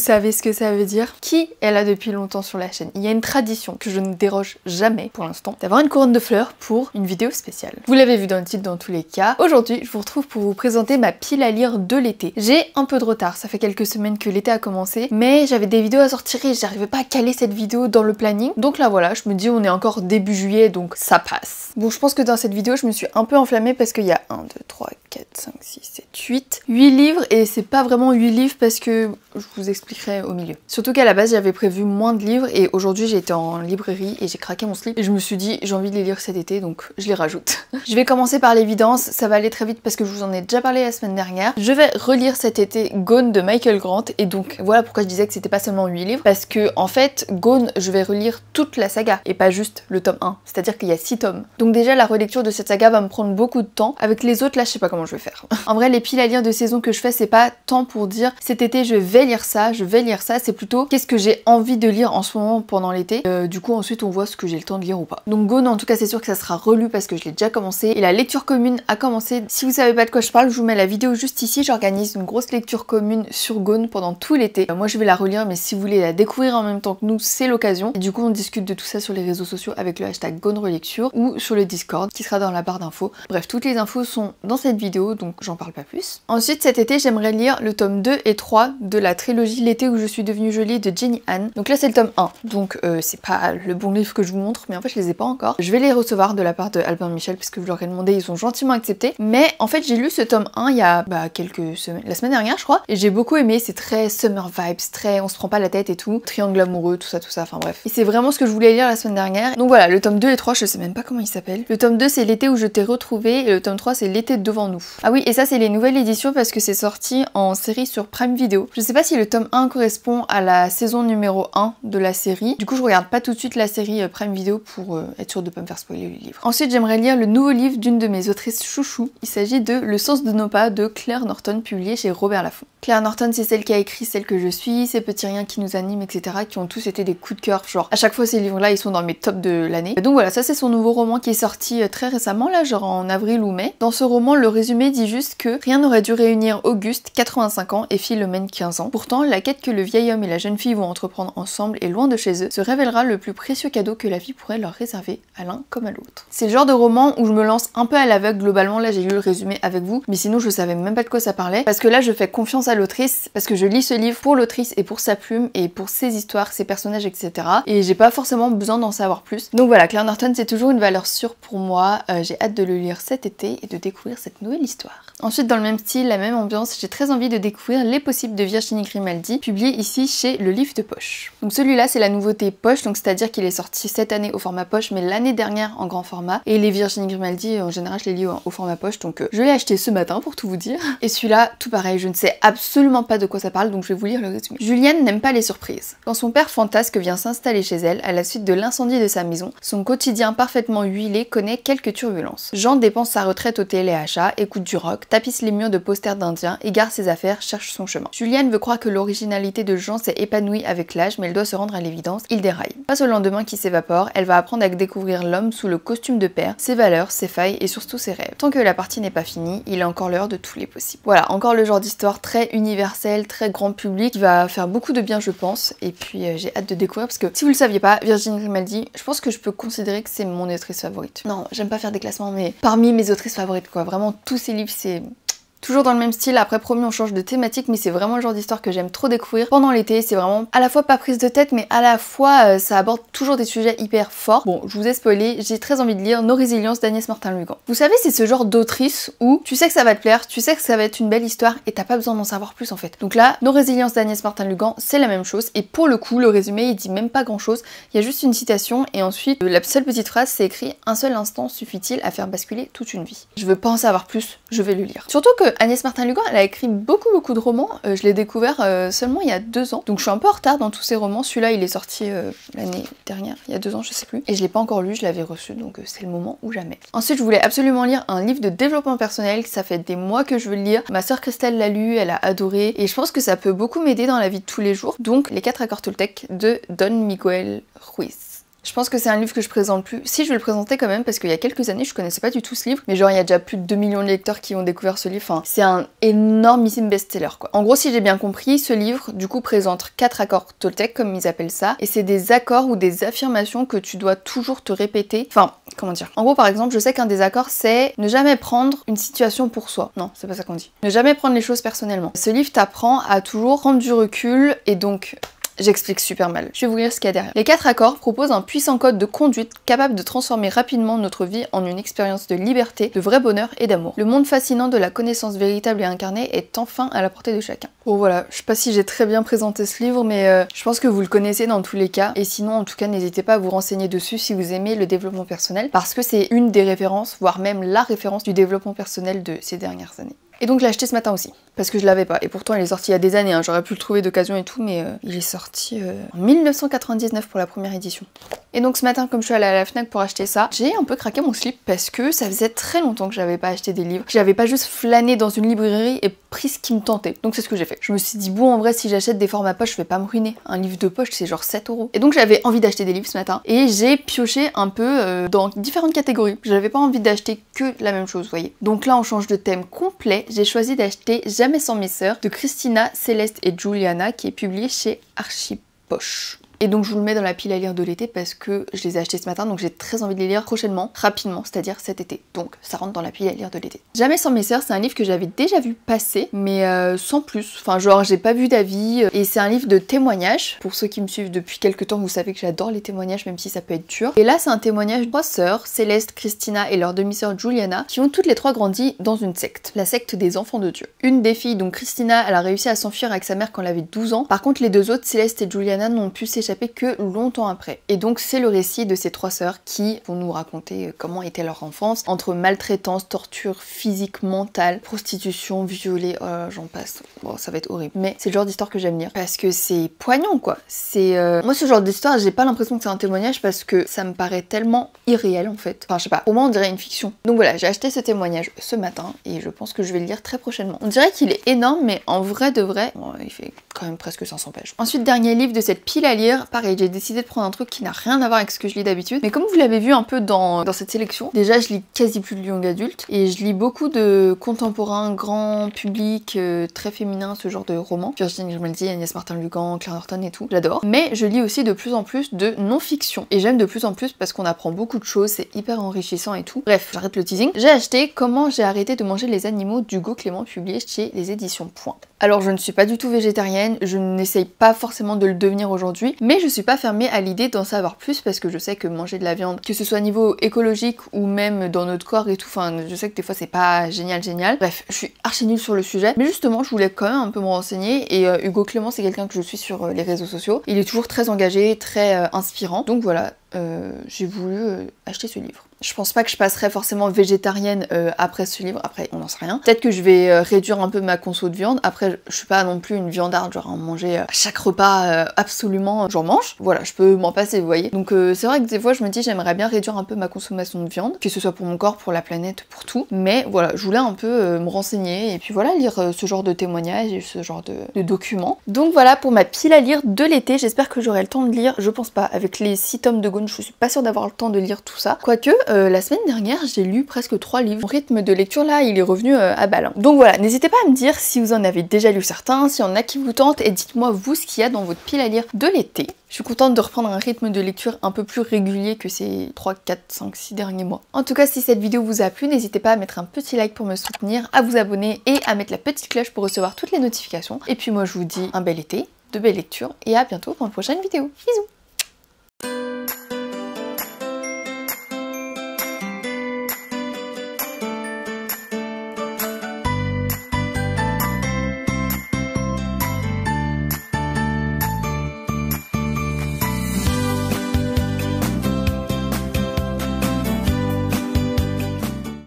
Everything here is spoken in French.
savez ce que ça veut dire. Qui est là depuis longtemps sur la chaîne? Il y a une tradition que je ne déroge jamais pour l'instant, d'avoir une couronne de fleurs pour une vidéo spéciale. Vous l'avez vu dans le titre dans tous les cas. Aujourd'hui, je vous retrouve pour vous présenter ma pile à lire de l'été. J'ai un peu de retard, ça fait quelques semaines que l'été a commencé, mais j'avais des vidéos à sortir et j'arrivais pas à caler cette vidéo dans le planning. Donc là voilà, je me dis on est encore début juillet, donc ça passe. Bon, je pense que dans cette vidéo, je me suis un peu enflammée parce qu'il y a 1, 2, 3, 4, 5, 6, 7, 8 livres, et c'est pas vraiment 8 livres parce que je vous expliquerai au milieu. Surtout qu'à la base j'avais prévu moins de livres et aujourd'hui j'ai été en librairie et j'ai craqué mon slip et je me suis dit j'ai envie de les lire cet été, donc je les rajoute. Je vais commencer par l'évidence, ça va aller très vite parce que je vous en ai déjà parlé la semaine dernière. Je vais relire cet été Gone de Michael Grant, et donc voilà pourquoi je disais que c'était pas seulement 8 livres, parce que en fait Gone, je vais relire toute la saga et pas juste le tome 1, c'est-à-dire qu'il y a 6 tomes. Donc déjà la relecture de cette saga va me prendre beaucoup de temps. Avec les autres là je sais pas comment je vais faire. En vrai les piles à lire de saison que je fais, c'est pas tant pour dire cet été je vais lire ça, c'est plutôt qu'est-ce que j'ai envie de lire en ce moment pendant l'été. Du coup ensuite on voit ce que j'ai le temps de lire ou pas. Donc Gone, en tout cas c'est sûr que ça sera relu parce que je l'ai déjà commencé et la lecture commune a commencé. Si vous savez pas de quoi je parle, je vous mets la vidéo juste ici. J'organise une grosse lecture commune sur Gone pendant tout l'été. Moi je vais la relire, mais si vous voulez la découvrir en même temps que nous, c'est l'occasion. Et du coup on discute de tout ça sur les réseaux sociaux avec le hashtag Gone Relecture ou sur le Discord qui sera dans la barre d'infos. Bref, toutes les infos sont dans cette vidéo, donc j'en parle pas plus. Ensuite cet été j'aimerais lire le tome 2 et 3 de la trilogie L'été où je suis devenue jolie de Jenny Han. Donc là c'est le tome 1, donc c'est pas le bon livre que je vous montre, mais en fait je les ai pas encore. Je vais les recevoir de la part de Albin Michel parce que je leur ai demandé, ils ont gentiment accepté. Mais en fait j'ai lu ce tome 1 il y a quelques semaines, la semaine dernière je crois, et j'ai beaucoup aimé. C'est très summer vibes, très on se prend pas la tête et tout, triangle amoureux, tout ça, enfin bref. Et c'est vraiment ce que je voulais lire la semaine dernière. Donc voilà, le tome 2 et 3, je sais même pas comment il s'appelle. Le tome 2 c'est L'été où je t'ai retrouvé et le tome 3 c'est L'été devant nous. Ah oui, et ça c'est les nouvelles éditions parce que c'est sorti en série sur Prime Video. Je sais pas si le tome 1 correspond à la saison numéro 1 de la série. Du coup je regarde pas tout de suite la série Prime Video pour être sûre de pas me faire spoiler le livre. Ensuite j'aimerais lire le nouveau livre d'une de mes autrices chouchou. Il s'agit de Le sens de nos pas de Claire Norton, publié chez Robert Laffont. Claire Norton c'est celle qui a écrit Celle que je suis, Ces petits riens qui nous animent, etc. qui ont tous été des coups de cœur. Genre à chaque fois ces livres là ils sont dans mes tops de l'année. Donc voilà, ça c'est son nouveau roman qui est sorti très récemment là, genre en avril ou mai. Dans ce roman le résumé dit juste que rien n'aurait dû réunir Auguste, 85 ans, et Philomène, 15 ans. Pourtant la quête que le vieil homme et la jeune fille vont entreprendre ensemble et loin de chez eux se révélera le plus précieux cadeau que la vie pourrait leur réserver à l'un comme à l'autre. C'est le genre de roman où je me lance un peu à l'aveugle globalement. Là j'ai lu le résumé avec vous, mais sinon je savais même pas de quoi ça parlait, parce que là je fais confiance à l'autrice, parce que je lis ce livre pour l'autrice et pour sa plume et pour ses histoires, ses personnages, etc. Et j'ai pas forcément besoin d'en savoir plus. Donc voilà, Claire Norton c'est toujours une valeur sûre pour moi. J'ai hâte de le lire cet été et de découvrir cette nouvelle histoire. Ensuite dans le même style, la même ambiance, j'ai très envie de découvrir Les Possibles de Virginie Grimaldi, publié ici chez Le Livre de Poche. Donc celui-là c'est la nouveauté poche, donc c'est-à-dire qu'il est sorti cette année au format poche mais l'année dernière en grand format, et les Virginie Grimaldi en général je les lis au format poche, donc je l'ai acheté ce matin pour tout vous dire. Et celui-là tout pareil, je ne sais absolument pas de quoi ça parle, donc je vais vous lire le résumé. Julienne n'aime pas les surprises. Quand son père fantasque vient s'installer chez elle à la suite de l'incendie de sa maison, son quotidien parfaitement huilé connaît quelques turbulences. Jean dépense sa retraite au téléachat, écoute du rock, tapisse les murs de posters d'indiens, égare ses affaires, cherche son chemin. Julienne veut croire que l'originalité de Jean s'est épanouie avec l'âge, mais elle doit se rendre à l'évidence, il déraille. Face au lendemain qui s'évapore, elle va apprendre à découvrir l'homme sous le costume de père, ses valeurs, ses failles et surtout ses rêves. Tant que la partie n'est pas finie, il est encore l'heure de tous les possibles. Voilà, encore le genre d'histoire très universelle, très grand public, qui va faire beaucoup de bien je pense, et puis j'ai hâte de découvrir parce que si vous le saviez pas, Virginie Grimaldi, je pense que je peux considérer que c'est mon autrice favorite. Non, j'aime pas faire des classements, mais parmi mes autrices favorites quoi, vraiment tous ces livres c'est... Toujours dans le même style, après promis on change de thématique, mais c'est vraiment le genre d'histoire que j'aime trop découvrir pendant l'été. C'est vraiment à la fois pas prise de tête, mais à la fois ça aborde toujours des sujets hyper forts. Bon, je vous ai spoilé, j'ai très envie de lire Nos Résiliences d'Agnès Martin-Lugan. Vous savez, c'est ce genre d'autrice où tu sais que ça va te plaire, tu sais que ça va être une belle histoire et t'as pas besoin d'en savoir plus en fait. Donc là, Nos Résiliences d'Agnès Martin-Lugan, c'est la même chose, et pour le coup, le résumé il dit même pas grand chose, il y a juste une citation et ensuite la seule petite phrase c'est écrit « Un seul instant suffit-il à faire basculer toute une vie ». Je veux pas en savoir plus, je vais le lire. Surtout que Agnès Martin-Lugan, elle a écrit beaucoup de romans. Je l'ai découvert seulement il y a 2 ans. Donc je suis un peu en retard dans tous ses romans. Celui-là, il est sorti l'année dernière, il y a 2 ans, je sais plus. Et je l'ai pas encore lu, je l'avais reçu, donc c'est le moment ou jamais. Ensuite, je voulais absolument lire un livre de développement personnel. Ça fait des mois que je veux le lire. Ma sœur Christelle l'a lu, elle a adoré. Et je pense que ça peut beaucoup m'aider dans la vie de tous les jours. Donc, Les 4 accords Toltec de Don Miguel Ruiz. Je pense que c'est un livre que je présente plus. Si, je vais le présenter quand même parce qu'il y a quelques années je connaissais pas du tout ce livre, mais genre il y a déjà plus de 2 millions de lecteurs qui ont découvert ce livre. Enfin, c'est un énormissime best-seller quoi. En gros, si j'ai bien compris, ce livre du coup présente 4 accords Toltec comme ils appellent ça, et c'est des accords ou des affirmations que tu dois toujours te répéter. Enfin, comment dire? En gros, par exemple, je sais qu'un des accords c'est ne jamais prendre une situation pour soi. Non, c'est pas ça qu'on dit. Ne jamais prendre les choses personnellement. Ce livre t'apprend à toujours prendre du recul et donc j'explique super mal. Je vais vous lire ce qu'il y a derrière. Les 4 accords proposent un puissant code de conduite capable de transformer rapidement notre vie en une expérience de liberté, de vrai bonheur et d'amour. Le monde fascinant de la connaissance véritable et incarnée est enfin à la portée de chacun. Bon voilà, je sais pas si j'ai très bien présenté ce livre, mais je pense que vous le connaissez dans tous les cas. Et sinon, en tout cas, n'hésitez pas à vous renseigner dessus si vous aimez le développement personnel, parce que c'est une des références, voire même la référence du développement personnel de ces dernières années. Et donc je l'ai acheté ce matin aussi, parce que je l'avais pas. Et pourtant il est sorti il y a des années, hein. J'aurais pu le trouver d'occasion et tout, mais il est sorti en 1999 pour la première édition. Et donc ce matin, comme je suis allée à la Fnac pour acheter ça, j'ai un peu craqué mon slip parce que ça faisait très longtemps que j'avais pas acheté des livres. J'avais pas juste flâné dans une librairie et pris ce qui me tentait. Donc c'est ce que j'ai fait. Je me suis dit, bon en vrai si j'achète des formats poche, je vais pas me ruiner. Un livre de poche c'est genre 7 €. Et donc j'avais envie d'acheter des livres ce matin. Et j'ai pioché un peu dans différentes catégories. J'avais pas envie d'acheter que la même chose, vous voyez. Donc là on change de thème complet. J'ai choisi d'acheter Jamais sans mes sœurs de Christina, Céleste et Juliana qui est publié chez Archipoche. Et donc je vous le mets dans la pile à lire de l'été parce que je les ai achetés ce matin, donc j'ai très envie de les lire prochainement, rapidement, c'est-à-dire cet été. Donc ça rentre dans la pile à lire de l'été. Jamais sans mes sœurs, c'est un livre que j'avais déjà vu passer, mais sans plus. Enfin genre j'ai pas vu d'avis, et c'est un livre de témoignages. Pour ceux qui me suivent depuis quelques temps, vous savez que j'adore les témoignages, même si ça peut être dur. Et là c'est un témoignage de 3 sœurs, Céleste, Christina et leur demi-sœur Juliana, qui ont toutes les 3 grandi dans une secte, la secte des enfants de Dieu. Une des filles, donc Christina, elle a réussi à s'enfuir avec sa mère quand elle avait 12 ans. Par contre les 2 autres, Céleste et Juliana, n'ont pu s'échapper que longtemps après. Et donc c'est le récit de ces 3 sœurs qui vont nous raconter comment était leur enfance, entre maltraitance, torture physique, mentale, prostitution, violée, j'en passe. Bon, ça va être horrible. Mais c'est le genre d'histoire que j'aime lire parce que c'est poignant quoi. C'est moi ce genre d'histoire, j'ai pas l'impression que c'est un témoignage parce que ça me paraît tellement irréel en fait. Enfin je sais pas, au moins on dirait une fiction. Donc voilà, j'ai acheté ce témoignage ce matin et je pense que je vais le lire très prochainement. On dirait qu'il est énorme, mais en vrai de vrai, bon, il fait quand même presque 500 pages. Ensuite, dernier livre de cette pile à lire, pareil, j'ai décidé de prendre un truc qui n'a rien à voir avec ce que je lis d'habitude, mais comme vous l'avez vu un peu dans cette sélection, déjà je lis quasi plus de young adulte, et je lis beaucoup de contemporains, grand public, très féminin, ce genre de romans, Virginie Grimaldi, Agnès Martin-Lugan, Claire Norton et tout, j'adore, mais je lis aussi de plus en plus de non-fiction, et j'aime de plus en plus parce qu'on apprend beaucoup de choses, c'est hyper enrichissant et tout. Bref, j'arrête le teasing. J'ai acheté Comment j'ai arrêté de manger les animaux d'Hugo Clément, publié chez les éditions Point. Alors je ne suis pas du tout végétarienne, je n'essaye pas forcément de le devenir aujourd'hui, mais je suis pas fermée à l'idée d'en savoir plus parce que je sais que manger de la viande, que ce soit au niveau écologique ou même dans notre corps et tout, enfin je sais que des fois c'est pas génial. Bref, je suis archi nulle sur le sujet, mais justement je voulais quand même un peu me renseigner et Hugo Clément c'est quelqu'un que je suis sur les réseaux sociaux. Il est toujours très engagé, très inspirant, donc voilà, j'ai voulu acheter ce livre. Je pense pas que je passerai forcément végétarienne après ce livre, après on n'en sait rien. Peut-être que je vais réduire un peu ma conso de viande, après je suis pas non plus une viandarde, genre en manger à chaque repas absolument, j'en mange. Voilà, je peux m'en passer, vous voyez. Donc c'est vrai que des fois je me dis j'aimerais bien réduire un peu ma consommation de viande, que ce soit pour mon corps, pour la planète, pour tout. Mais voilà, je voulais un peu me renseigner et puis voilà, lire ce genre de témoignages et ce genre de documents. Donc voilà pour ma pile à lire de l'été, j'espère que j'aurai le temps de lire, je pense pas, avec les 6 tomes de Gone, je suis pas sûre d'avoir le temps de lire tout ça. Quoique, la semaine dernière, j'ai lu presque 3 livres. Mon rythme de lecture là, il est revenu à balle. Donc voilà, n'hésitez pas à me dire si vous en avez déjà lu certains, s'il y en a qui vous tentent, et dites-moi vous ce qu'il y a dans votre pile à lire de l'été. Je suis contente de reprendre un rythme de lecture un peu plus régulier que ces 3, 4, 5, 6 derniers mois. En tout cas, si cette vidéo vous a plu, n'hésitez pas à mettre un petit like pour me soutenir, à vous abonner et à mettre la petite cloche pour recevoir toutes les notifications. Et puis moi, je vous dis un bel été, de belles lectures et à bientôt pour une prochaine vidéo. Bisous!